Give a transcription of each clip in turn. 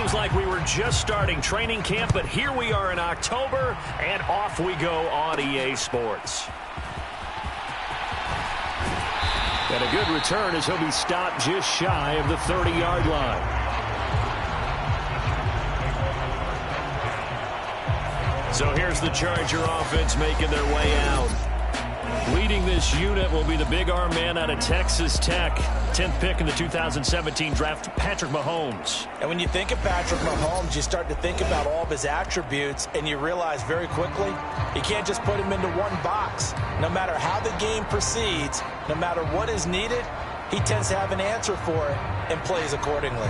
Seems like we were just starting training camp, but here we are in October, and off we go on EA Sports. And a good return as he'll be stopped just shy of the 30-yard line. So here's the Charger offense making their way out. Leading this unit will be the big arm man out of Texas Tech. 10th pick in the 2017 draft, Patrick Mahomes. And when you think of Patrick Mahomes, you start to think about all of his attributes, and you realize very quickly you can't just put him into one box. No matter how the game proceeds, no matter what is needed, he tends to have an answer for it and plays accordingly.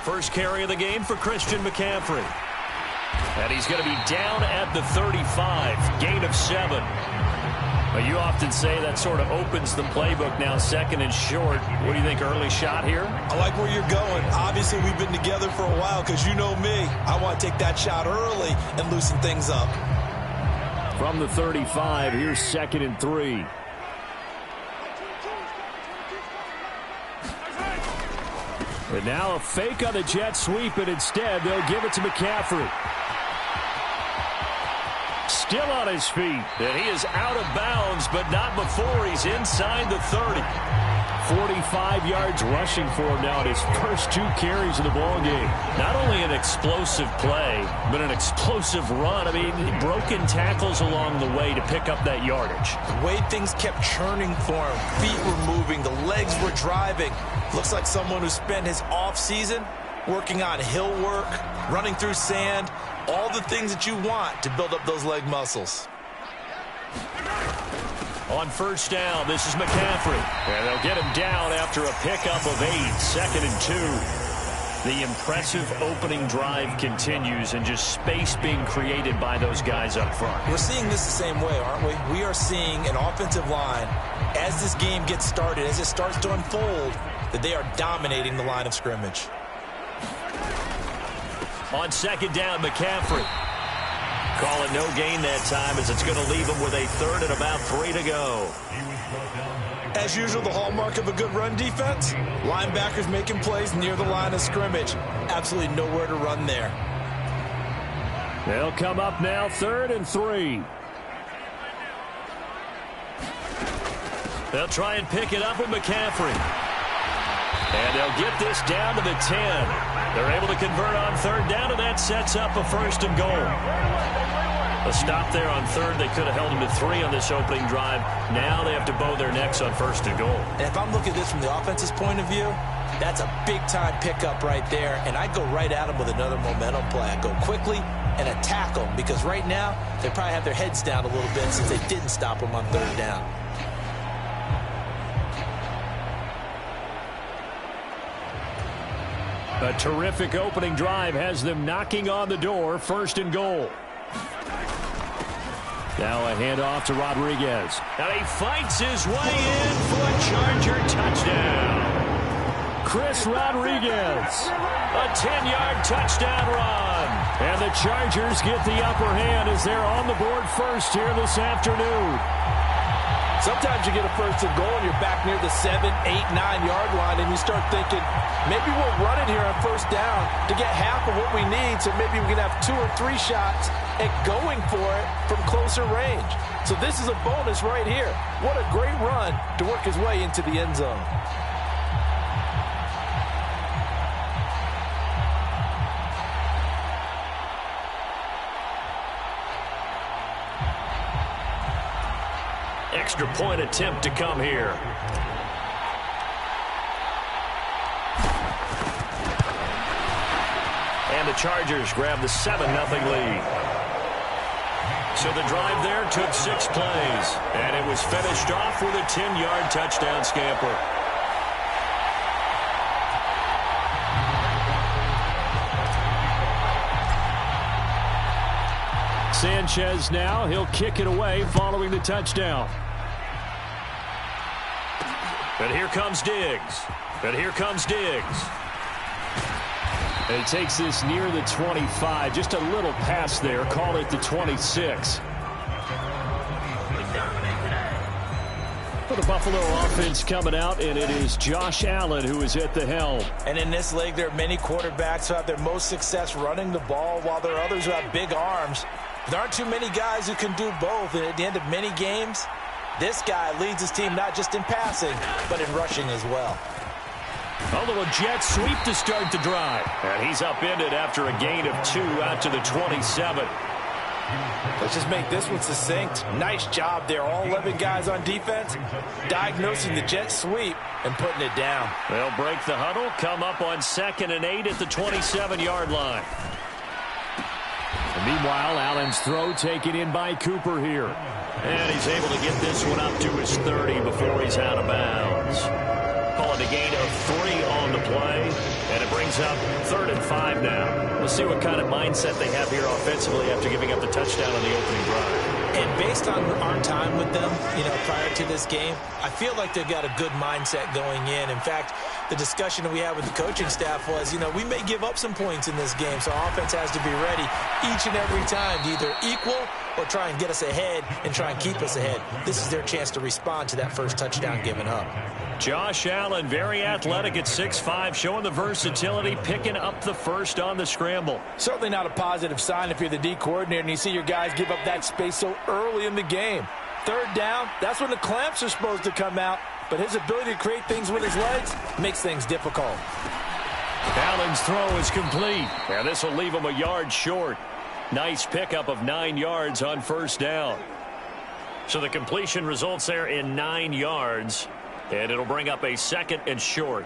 First carry of the game for Christian McCaffrey. And he's going to be down at the 35. Gain of 7. But you often say that sort of opens the playbook now, second and short. What do you think, early shot here? I like where you're going. Obviously, we've been together for a while because you know me. I want to take that shot early and loosen things up. From the 35, here's second and 3. And now a fake on the jet sweep, and instead they'll give it to McCaffrey. Still on his feet, and he is out of bounds, but not before he's inside the 30. 45 yards rushing for him now in his first 2 carries of the ballgame. Not only an explosive play, but an explosive run. I mean, broken tackles along the way to pick up that yardage. The way things kept churning for him, feet were moving, the legs were driving. Looks like someone who spent his off-season working on hill work, running through sand, all the things that you want to build up those leg muscles. On first down, this is McCaffrey. And they'll get him down after a pickup of 8, second and 2. The impressive opening drive continues, and just space being created by those guys up front. We're seeing this the same way, aren't we? We are seeing an offensive line, as this game gets started, as it starts to unfold, that they are dominating the line of scrimmage. On second down, McCaffrey. Call it no gain that time, as it's going to leave him with a 3rd and about 3 to go. As usual, the hallmark of a good run defense, linebackers making plays near the line of scrimmage. Absolutely nowhere to run there. They'll come up now, 3rd and 3. They'll try and pick it up with McCaffrey. And they'll get this down to the 10. They're able to convert on 3rd down, and that sets up a 1st and goal. A stop there on 3rd. They could have held him to 3 on this opening drive. Now they have to bow their necks on 1st and goal. And if I'm looking at this from the offense's point of view, that's a big-time pickup right there. And I go right at them with another momentum play. I go quickly and attack them, because right now they probably have their heads down a little bit since they didn't stop them on 3rd down. A terrific opening drive has them knocking on the door, 1st and goal. Now a handoff to Rodriguez. And he fights his way in for a Charger touchdown. Chris Rodriguez, a 10-yard touchdown run. And the Chargers get the upper hand as they're on the board first here this afternoon. Sometimes you get a 1st and goal and you're back near the 7, 8, 9-yard line, and you start thinking, maybe we'll run it here on 1st down to get half of what we need, so maybe we can have 2 or 3 shots at going for it from closer range. So this is a bonus right here. What a great run to work his way into the end zone. Extra point attempt to come here. And the Chargers grab the 7-0 lead. So the drive there took 6 plays, and it was finished off with a 10-yard touchdown scamper. Sanchez now, he'll kick it away following the touchdown. And here comes Diggs. And here comes Diggs. And he takes this near the 25. Just a little pass there. Call it the 26. For the Buffalo offense coming out, and it is Josh Allen who is at the helm. And in this league, there are many quarterbacks who have their most success running the ball, while there are others who have big arms. There aren't too many guys who can do both, and at the end of many games, this guy leads his team not just in passing, but in rushing as well. A little jet sweep to start the drive. And he's upended after a gain of 2 out to the 27. Let's just make this one succinct. Nice job there. All 11 guys on defense diagnosing the jet sweep and putting it down. They'll break the huddle, come up on 2nd and 8 at the 27-yard line. And meanwhile, Allen's throw taken in by Cooper here. And he's able to get this one up to his 30 before he's out of bounds. Call it a gain of 3 on the play, and it brings up 3rd and 5 now. We'll see what kind of mindset they have here offensively after giving up the touchdown on the opening drive. And based on our time with them, prior to this game, I feel like they've got a good mindset going in. In fact, the discussion that we had with the coaching staff was, we may give up some points in this game, so our offense has to be ready each and every time to either equal or try and get us ahead and try and keep us ahead. This is their chance to respond to that first touchdown given up. Josh Allen, very athletic at 6'5", showing the versatility, picking up the first on the scramble. Certainly not a positive sign if you're the D coordinator and you see your guys give up that space so early in the game. 3rd down, that's when the clamps are supposed to come out, but his ability to create things with his legs makes things difficult. Allen's throw is complete, and this will leave him a yard short. Nice pickup of 9 yards on 1st down. So the completion results there in 9 yards. And it'll bring up a 2nd and short.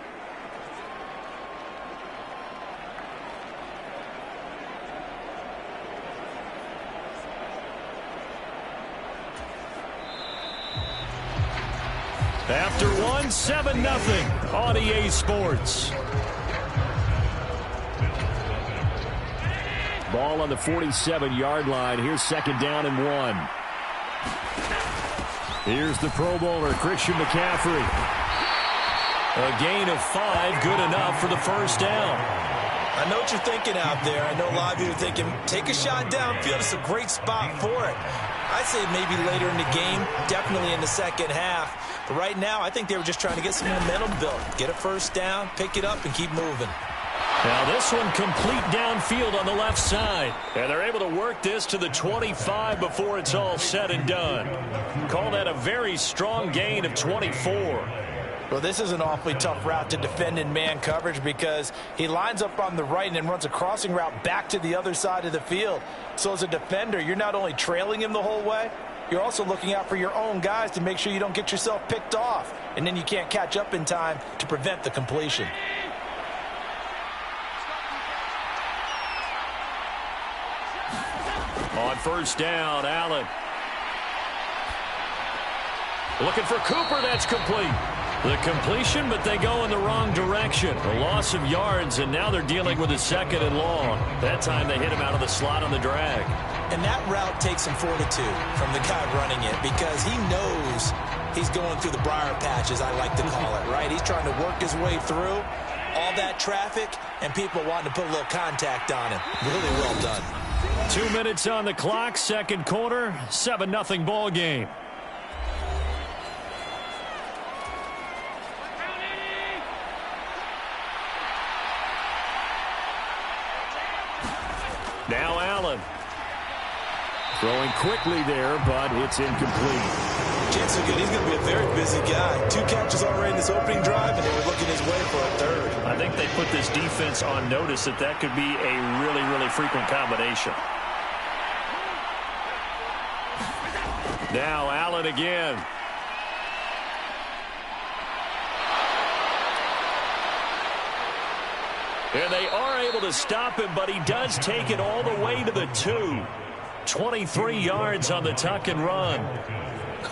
After 1, 7-0 on EA Sports. Ball on the 47-yard line. Here's 2nd down and 1. Here's the Pro Bowler, Christian McCaffrey. A gain of 5, good enough for the 1st down. I know what you're thinking out there. I know a lot of you are thinking, take a shot downfield. It's a great spot for it. I'd say maybe later in the game, definitely in the second half. But right now, I think they were just trying to get some momentum built. Get a 1st down, pick it up, and keep moving. Now this one complete downfield on the left side. And they're able to work this to the 25 before it's all said and done. Call that a very strong gain of 24. Well, this is an awfully tough route to defend in man coverage because he lines up on the right and then runs a crossing route back to the other side of the field. So as a defender, you're not only trailing him the whole way, you're also looking out for your own guys to make sure you don't get yourself picked off. And then you can't catch up in time to prevent the completion. On 1st down, Allen. Looking for Cooper, that's complete. The completion, but they go in the wrong direction. A loss of yards, and now they're dealing with a 2nd and long. That time they hit him out of the slot on the drag. And that route takes some fortitude from the guy running it because he knows he's going through the briar patch, as I like to call it, right? He's trying to work his way through all that traffic and people wanting to put a little contact on him. Really well done. 2 minutes on the clock, 2nd quarter, 7-0 ball game. Now Allen. Throwing quickly there, but it's incomplete. Chances are good. He's going to be a very busy guy. 2 catches already in this opening drive, and they were looking his way for a 3rd. I think they put this defense on notice that could be a really, really frequent combination. Now Allen again. And they are able to stop him, but he does take it all the way to the 2. 23 yards on the tuck and run.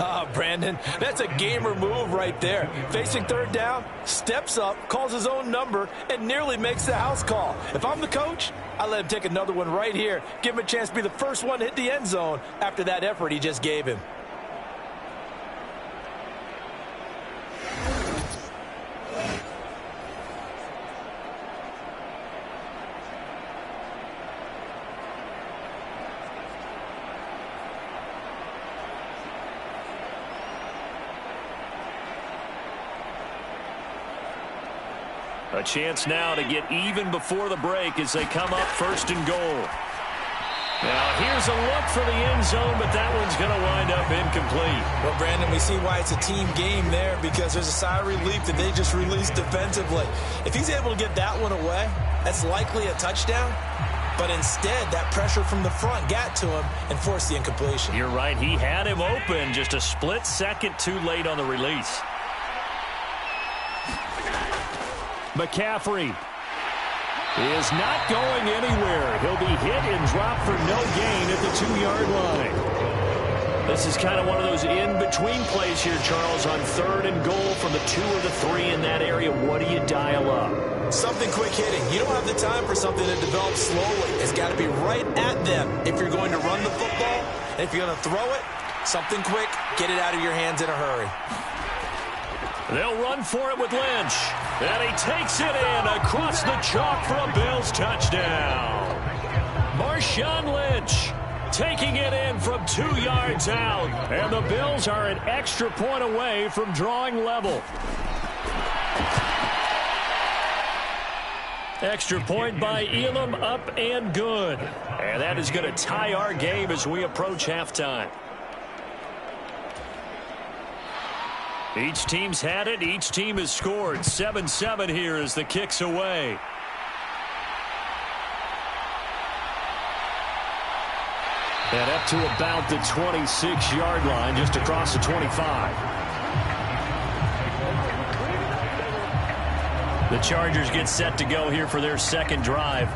Ah, Brandon, that's a gamer move right there. Facing 3rd down, steps up, calls his own number, and nearly makes the house call. If I'm the coach, I let him take another one right here. Give him a chance to be the first one to hit the end zone after that effort he just gave him. A chance now to get even before the break as they come up 1st and goal. Now, here's a look for the end zone, but that one's going to wind up incomplete. Well, Brandon, we see why it's a team game there because there's a sigh of relief that they just released defensively. If he's able to get that one away, that's likely a touchdown. But instead, that pressure from the front got to him and forced the incompletion. You're right. He had him open, just a split second too late on the release. McCaffrey is not going anywhere. He'll be hit and dropped for no gain at the 2-yard line. This is kind of one of those in-between plays here, Charles, on 3rd and goal from the 2 or the 3 in that area. What do you dial up? Something quick hitting. You don't have the time for something to develop slowly. It's got to be right at them if you're going to run the football. And if you're going to throw it, something quick, get it out of your hands in a hurry. They'll run for it with Lynch. And he takes it in across the chalk for a Bills touchdown. Marshawn Lynch taking it in from 2 yards out. And the Bills are an extra point away from drawing level. Extra point by Elam, up and good. And that is going to tie our game as we approach halftime. Each team's had it. Each team has scored. 7-7 here as the kick's away. And up to about the 26-yard line, just across the 25. The Chargers get set to go here for their second drive.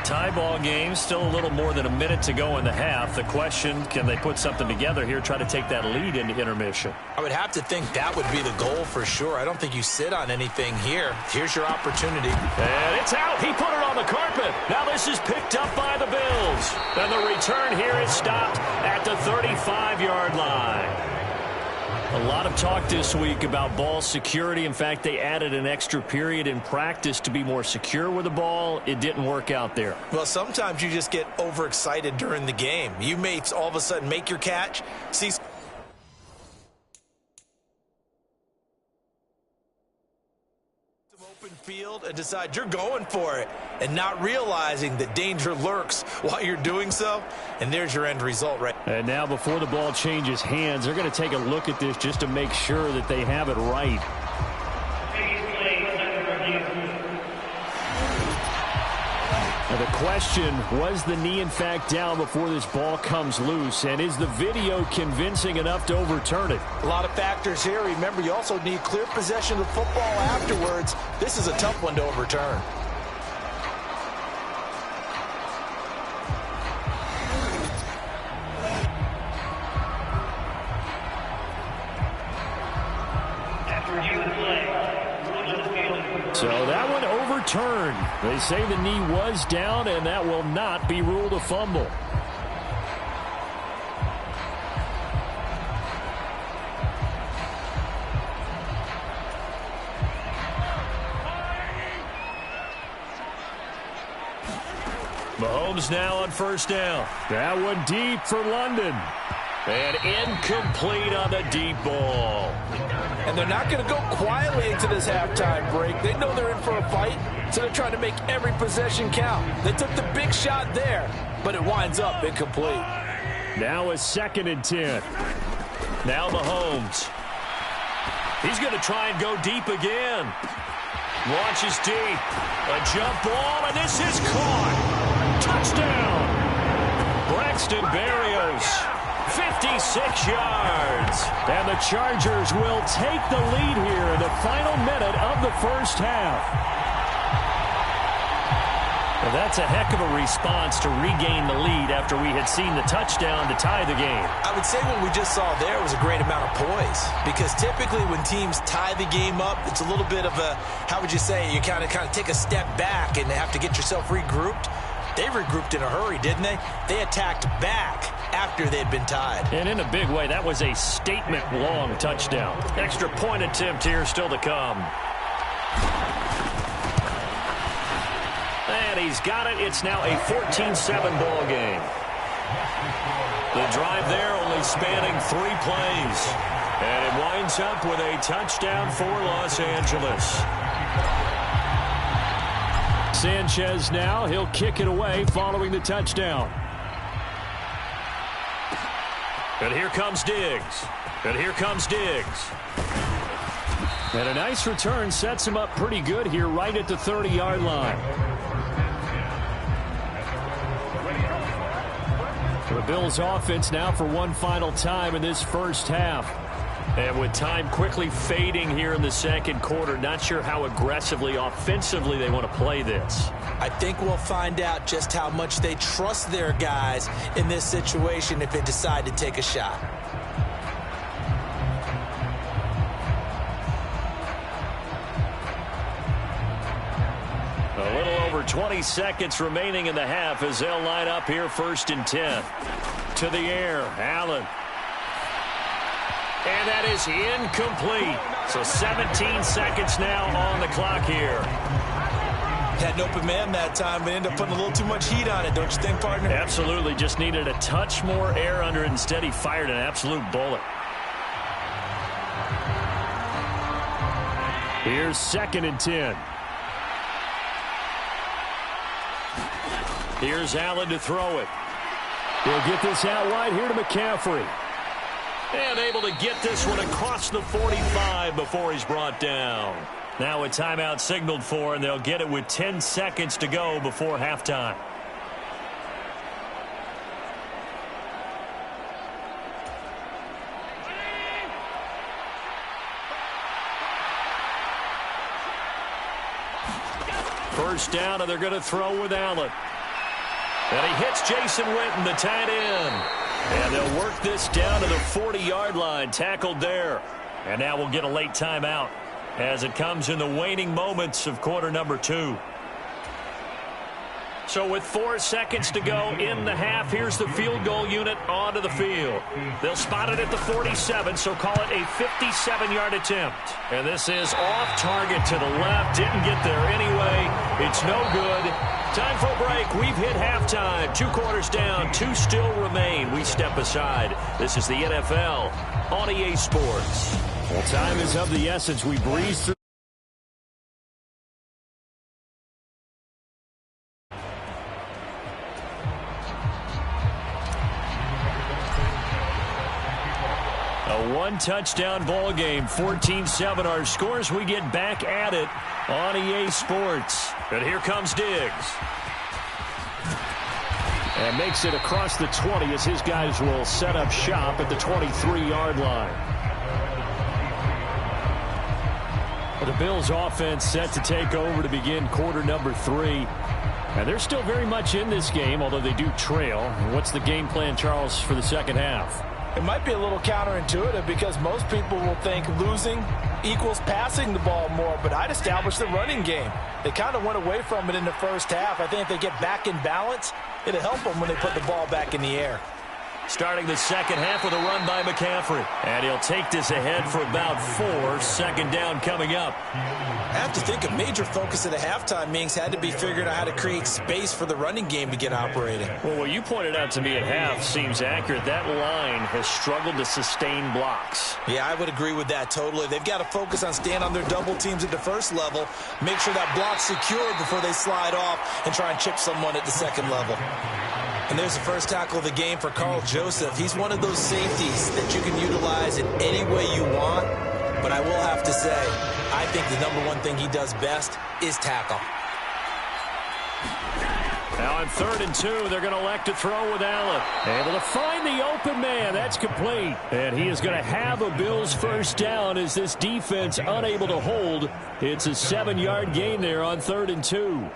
Tie ball game, still a little more than a minute to go in the half. The question, can they put something together here, try to take that lead into intermission? I would have to think that would be the goal for sure. I don't think you sit on anything here. Here's your opportunity. And it's out. He put it on the carpet. Now this is picked up by the Bills. And the return here is stopped at the 35-yard line. A lot of talk this week about ball security. In fact, they added an extra period in practice to be more secure with the ball. It didn't work out there. Well, sometimes you just get overexcited during the game. You may all of a sudden make your catch, see open field and decide you're going for it and not realizing that danger lurks while you're doing so, and there's your end result right. And now before the ball changes hands, they're going to take a look at this just to make sure that they have it right. Now the question, was the knee in fact down before this ball comes loose, and is the video convincing enough to overturn it? A lot of factors here. Remember, you also need clear possession of the football afterwards. This is a tough one to overturn. So that one overturned. They say the knee was down, and that will not be ruled a fumble. Mahomes now on 1st down. That one deep for London. And incomplete on the deep ball. And they're not going to go quietly into this halftime break. They know they're in for a fight, so they're trying to make every possession count. They took the big shot there, but it winds up incomplete. Now a 2nd and 10. Now Mahomes. He's going to try and go deep again. Launches deep. A jump ball, and this is caught. Touchdown. Braxton Berrios. 56 yards. And the Chargers will take the lead here in the final minute of the first half. Well, that's a heck of a response to regain the lead after we had seen the touchdown to tie the game. I would say what we just saw there was a great amount of poise, because typically when teams tie the game up, it's a little bit of a, how would you say, you kind of take a step back and have to get yourself regrouped. They regrouped in a hurry, didn't they? They attacked back after they'd been tied. And in a big way, that was a statement-long touchdown. Extra point attempt here still to come. And he's got it. It's now a 14-7 ball game. The drive there only spanning 3 plays. And it winds up with a touchdown for Los Angeles. Sanchez now, he'll kick it away following the touchdown. And here comes Diggs. And here comes Diggs. And a nice return sets him up pretty good here right at the 30-yard line. The Bills offense now for one final time in this first half. And with time quickly fading here in the second quarter, not sure how aggressively, offensively they want to play this. I think we'll find out just how much they trust their guys in this situation if they decide to take a shot. A little over 20 seconds remaining in the half as they'll line up here 1st and 10. To the air, Allen. And that is incomplete. So 17 seconds now on the clock here. Had an open man that time, but ended up putting a little too much heat on it, don't you think, partner? Absolutely. Just needed a touch more air under it. Instead, he fired an absolute bullet. Here's 2nd and 10. Here's Allen to throw it. He'll get this out wide here to McCaffrey. And able to get this one across the 45 before he's brought down. Now a timeout signaled for, and they'll get it with 10 seconds to go before halftime. First down, and they're going to throw with Allen. And he hits Jason Witten, the tight end. And they'll work this down to the 40-yard line, tackled there. And now we'll get a late timeout as it comes in the waning moments of quarter number 2. So with 4 seconds to go in the half, here's the field goal unit onto the field. They'll spot it at the 47, so call it a 57-yard attempt. And this is off target to the left. Didn't get there anyway. It's no good. Time for a break. We've hit halftime. 2 quarters down. 2 still remain. We step aside. This is the NFL on EA Sports. Well, time is of the essence. We breeze through. A one-touchdown ball game, 14-7 our scores. We get back at it on EA Sports. And here comes Diggs. And makes it across the 20 as his guys will set up shop at the 23-yard line. The Bills offense set to take over to begin quarter number 3. And they're still very much in this game, although they do trail. What's the game plan, Charles, for the second half? It might be a little counterintuitive because most people will think losing equals passing the ball more, but I'd establish the running game. They kind of went away from it in the first half. I think if they get back in balance, it'll help them when they put the ball back in the air. Starting the second half with a run by McCaffrey. And he'll take this ahead for about 4. Second down coming up. I have to think a major focus at the halftime meetings had to be figuring out how to create space for the running game to get operating. Well, what you pointed out to me at half seems accurate. That line has struggled to sustain blocks. Yeah, I would agree with that totally. They've got to focus on staying on their double teams at the first level, make sure that block's secured before they slide off and try and chip someone at the second level. And there's the first tackle of the game for Carl Joseph. He's one of those safeties that you can utilize in any way you want. But I will have to say, I think the number one thing he does best is tackle. Now on 3rd and 2, they're going to elect to throw with Allen. Able to find the open man. That's complete. And he is going to have a Bills first down as this defense unable to hold. It's a 7-yard gain there on 3rd and 2.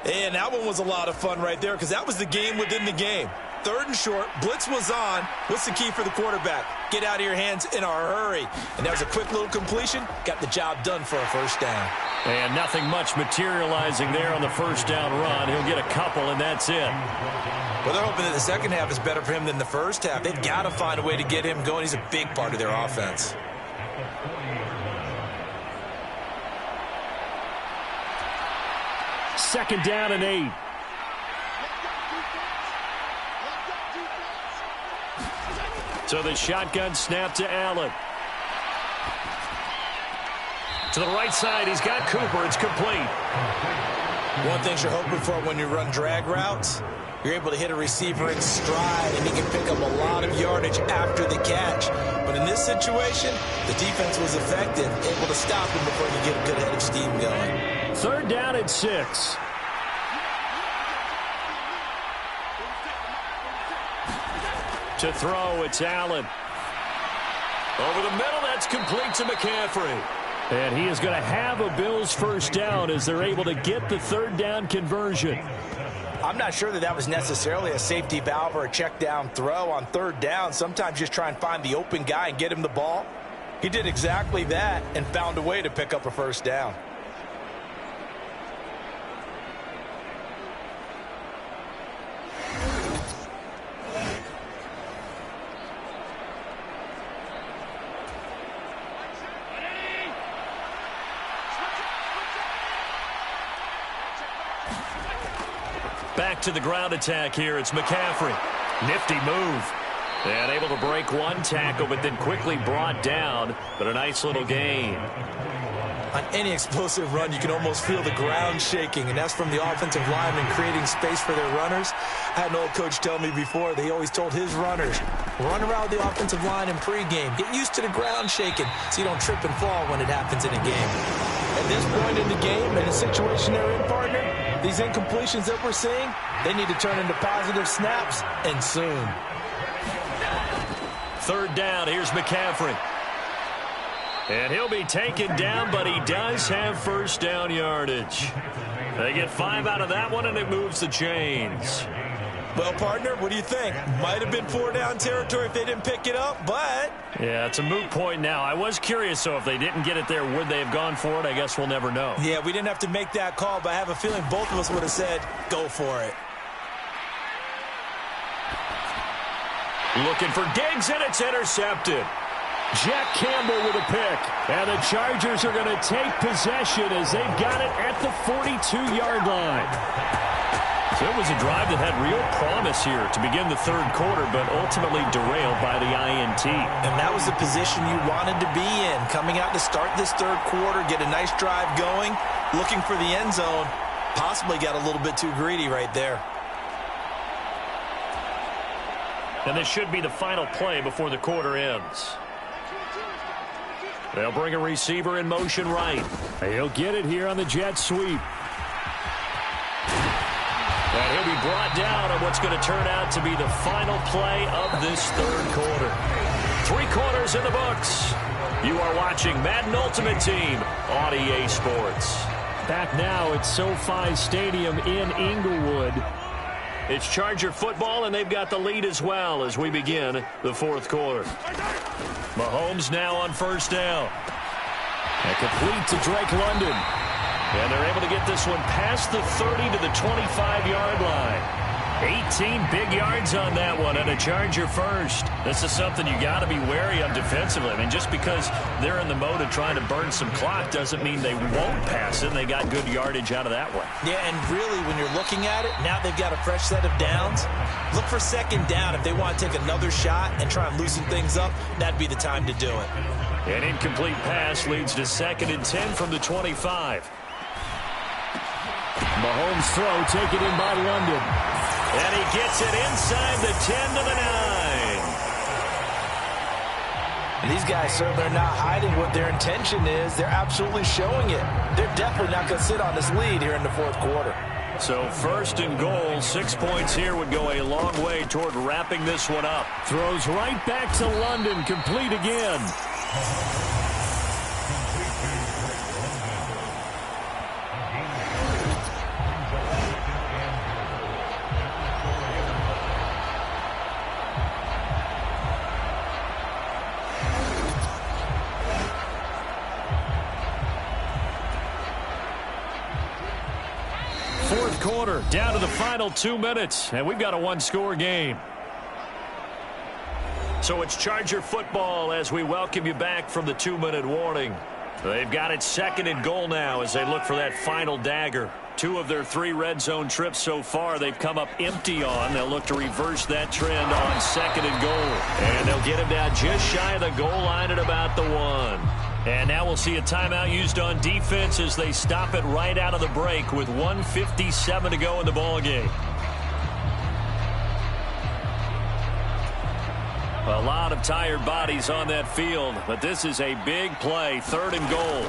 And that one was a lot of fun right there because that was the game within the game. 3rd and short, blitz was on. What's the key for the quarterback? Get out of your hands in a hurry. And that was a quick little completion. Got the job done for a first down. And nothing much materializing there on the first down run. He'll get a couple, and that's it. Well, they're hoping that the second half is better for him than the first half. They've got to find a way to get him going. He's a big part of their offense. Second down and 8. So the shotgun snap to Allen. To the right side, he's got Cooper. It's complete. One thing you're hoping for when you run drag routes, you're able to hit a receiver in stride, and he can pick up a lot of yardage after the catch. But in this situation, the defense was effective, able to stop him before he could get a good head of steam going. 3rd down and 6. To throw, it's Allen. Over the middle, that's complete to McCaffrey. And he is going to have a Bills 1st down as they're able to get the 3rd down conversion. I'm not sure that was necessarily a safety valve or a check down throw on 3rd down. Sometimes just try and find the open guy and get him the ball. He did exactly that and found a way to pick up a 1st down. Back to the ground attack here. It's McCaffrey. Nifty move. And able to break one tackle, but then quickly brought down. But a nice little gain. On any explosive run, you can almost feel the ground shaking, and that's from the offensive linemen creating space for their runners. I had an old coach tell me before, they always told his runners, run around the offensive line in pregame. Get used to the ground shaking so you don't trip and fall when it happens in a game. At this point in the game, in the situation they're in, partner, these incompletions that we're seeing, they need to turn into positive snaps, and soon. 3rd down, here's McCaffrey. And he'll be taken down, but he does have 1st down yardage. They get 5 out of that one, and it moves the chains. Well, partner, what do you think? Might have been 4 down territory if they didn't pick it up, but... Yeah, it's a moot point now. I was curious, so if they didn't get it there, would they have gone for it? I guess we'll never know. Yeah, we didn't have to make that call, but I have a feeling both of us would have said, go for it. Looking for Diggs, and it's intercepted. Jack Campbell with a pick. And the Chargers are going to take possession as they've got it at the 42-yard line. So it was a drive that had real promise here to begin the 3rd quarter, but ultimately derailed by the INT. And that was the position you wanted to be in. Coming out to start this 3rd quarter, get a nice drive going, looking for the end zone. Possibly got a little bit too greedy right there. And this should be the final play before the quarter ends. They'll bring a receiver in motion right. He'll get it here on the jet sweep. And he'll be brought down on what's going to turn out to be the final play of this 3rd quarter. 3 quarters in the books. You are watching Madden Ultimate Team on EA Sports. Back now at SoFi Stadium in Inglewood. It's Charger football, and they've got the lead as well as we begin the 4th quarter. Mahomes now on 1st down. And complete to Drake London. And they're able to get this one past the 30 to the 25-yard line. 18 big yards on that one, and a Charger first. This is something you got to be wary of defensively. I mean, just because they're in the mode of trying to burn some clock doesn't mean they won't pass it. They got good yardage out of that one. Yeah, and really, when you're looking at it, now they've got a fresh set of downs. Look for 2nd down. If they want to take another shot and try and loosen things up, that'd be the time to do it. An incomplete pass leads to 2nd and 10 from the 25. Mahomes' throw taken in by London. And he gets it inside the 10 to the 9. And these guys certainly are not hiding what their intention is. They're absolutely showing it. They're definitely not going to sit on this lead here in the 4th quarter. So 1st and goal, 6 points here would go a long way toward wrapping this one up. Throws right back to London, complete again. Quarter, down to the final 2 minutes, and we've got a 1-score game. So it's Charger football as we welcome you back from the 2-minute warning. They've got it 2nd and goal now as they look for that final dagger. 2 of their 3 red zone trips so far they've come up empty on. They'll look to reverse that trend on 2nd and goal. And they'll get him down just shy of the goal line at about the 1. And now we'll see a timeout used on defense as they stop it right out of the break with 1:57 to go in the ballgame. A lot of tired bodies on that field, but this is a big play, 3rd and goal.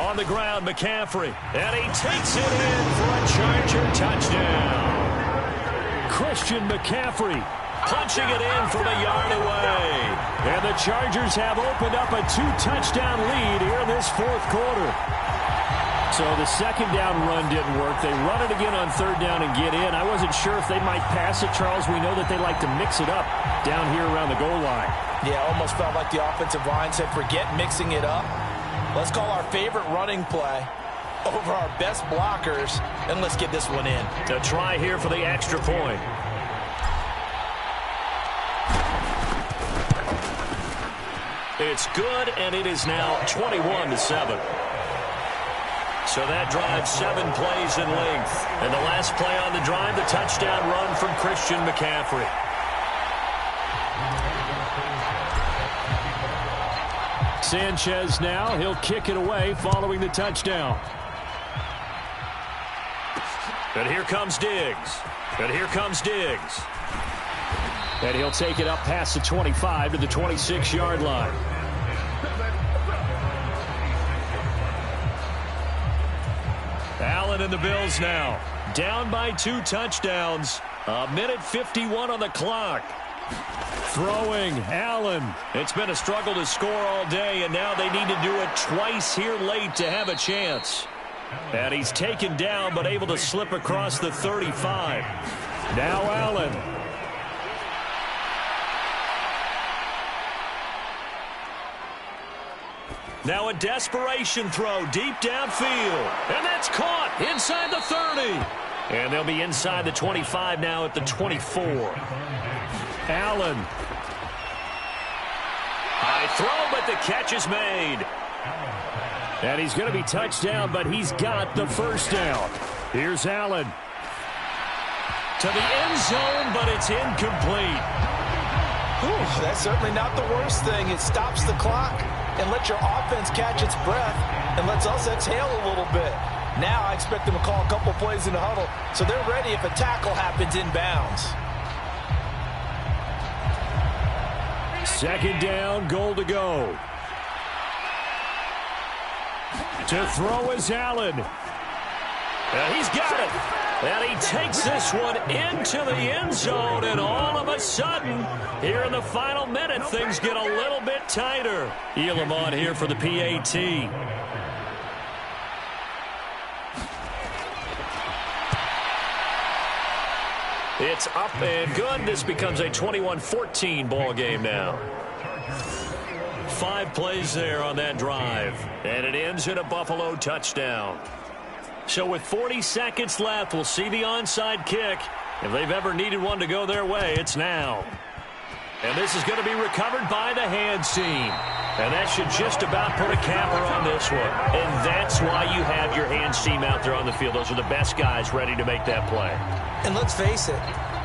On the ground, McCaffrey, and he takes it in for a Charger touchdown. Christian McCaffrey punching it in from a yard away. And the Chargers have opened up a 2-touchdown lead here in this 4th quarter. So the 2nd down run didn't work. They run it again on 3rd down and get in. I wasn't sure if they might pass it, Charles. We know that they like to mix it up down here around the goal line. Yeah, almost felt like the offensive line said, forget mixing it up. Let's call our favorite running play over our best blockers, and let's get this one in. A try here for the extra point. It's good, and it is now 21-7. So that drives 7 plays in length. And the last play on the drive, the touchdown run from Christian McCaffrey. Sanchez now, he'll kick it away following the touchdown. And here comes Diggs. And here comes Diggs. And he'll take it up past the 25 to the 26-yard line. Allen and the Bills now. Down by 2 touchdowns. 1:51 on the clock. Throwing, Allen. It's been a struggle to score all day, and now they need to do it twice here late to have a chance. And he's taken down, but able to slip across the 35. Now Allen. Now a desperation throw deep downfield. And that's caught inside the 30. And they'll be inside the 25 now at the 24. Allen. High throw, but the catch is made. And he's going to be touched down, but he's got the first down. Here's Allen. To the end zone, but it's incomplete. Whew, that's certainly not the worst thing. It stops the clock and lets your offense catch its breath and lets us exhale a little bit. Now I expect them to call a couple plays in the huddle, so they're ready if a tackle happens inbounds. 2nd down, goal to go. To throw is Allen. He's got it. And he takes this one into the end zone, and all of a sudden, here in the final minute, things get a little bit tighter. Elam on here for the PAT. It's up and good. This becomes a 21-14 ball game now. 5 plays there on that drive, and it ends in a Buffalo touchdown. So with 40 seconds left, we'll see the onside kick. If they've ever needed one to go their way, it's now. And this is going to be recovered by the hands team. And that should just about put a capper on this one. And that's why you have your hands team out there on the field. Those are the best guys ready to make that play. And let's face it,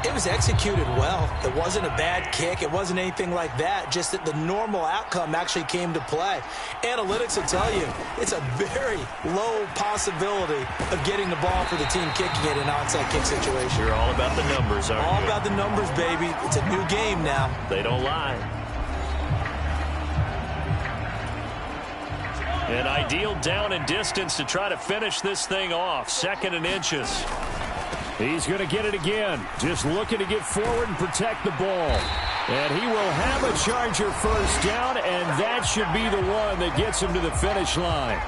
it was executed well. It wasn't a bad kick. It wasn't anything like that. Just that the normal outcome actually came to play. Analytics will tell you it's a very low possibility of getting the ball for the team kicking it in an onside kick situation. You're all about the numbers, aren't you? All about the numbers, baby. It's a new game now. They don't lie. An ideal down and distance to try to finish this thing off. 2nd and inches. He's going to get it again. Just looking to get forward and protect the ball. And he will have a Charger first down, and that should be the one that gets him to the finish line.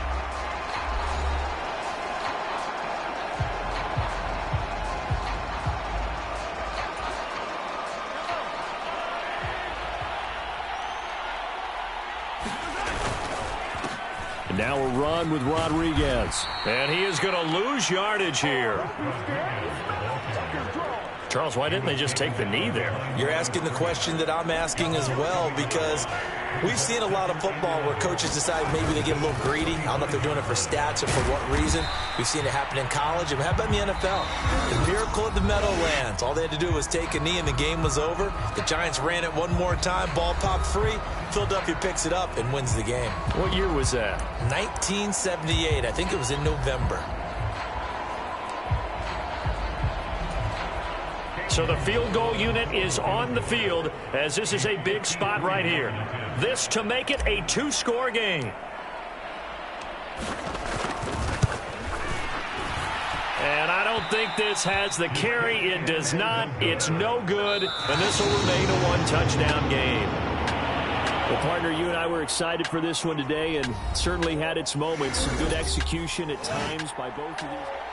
Now a run with Rodriguez. And he is going to lose yardage here. Charles, why didn't they just take the knee there? You're asking the question that I'm asking as well, because we've seen a lot of football where coaches decide maybe they get a little greedy. I don't know if they're doing it for stats or for what reason. We've seen it happen in college, and how about in the NFL? The miracle of the Meadowlands. All they had to do was take a knee, and the game was over. The Giants ran it one more time. Ball popped free. Philadelphia picks it up and wins the game. What year was that? 1978. I think it was in November. So the field goal unit is on the field, as this is a big spot right here. This to make it a two-score game. And I don't think this has the carry. It does not. It's no good. And this will remain a one-touchdown game. Well, partner, you and I were excited for this one today, and certainly had its moments. Some good execution at times by both of these.